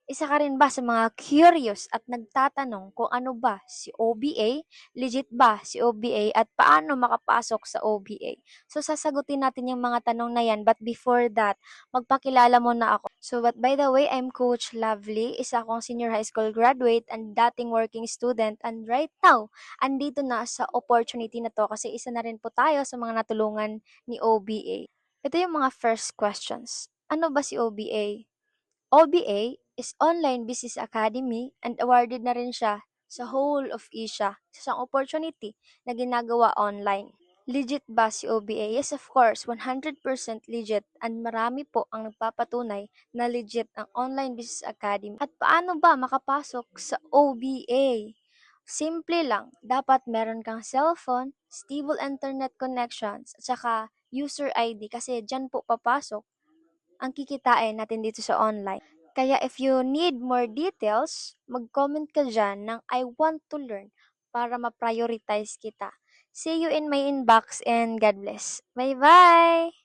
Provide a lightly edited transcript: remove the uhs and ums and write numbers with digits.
Isa ka rin ba sa mga curious at nagtatanong kung ano ba si OBA, legit ba si OBA at paano makapasok sa OBA? So sasagutin natin yung mga tanong na yan, but before that, magpakilala muna ako. So but by the way, I'm Coach Lovely, isa akong senior high school graduate and dating working student, and right now, andito na sa opportunity na to kasi isa na rin po tayo sa mga natulungan ni OBA. Ito yung mga first questions. Ano ba si OBA? OBA is Online Business Academy and awarded na rin siya sa whole of Asia sa isang opportunity na ginagawa online. Legit ba si OBA? Yes, of course, 100% legit, and marami po ang nagpapatunay na legit ang Online Business Academy. At paano ba makapasok sa OBA? Simple lang, dapat meron kang cellphone, stable internet connections, at saka user ID kasi dyan po papasok ang kikitain natin dito sa online. Kaya if you need more details, mag-comment ka dyan ng I want to learn para ma-prioritize kita. See you in my inbox and God bless. Bye-bye!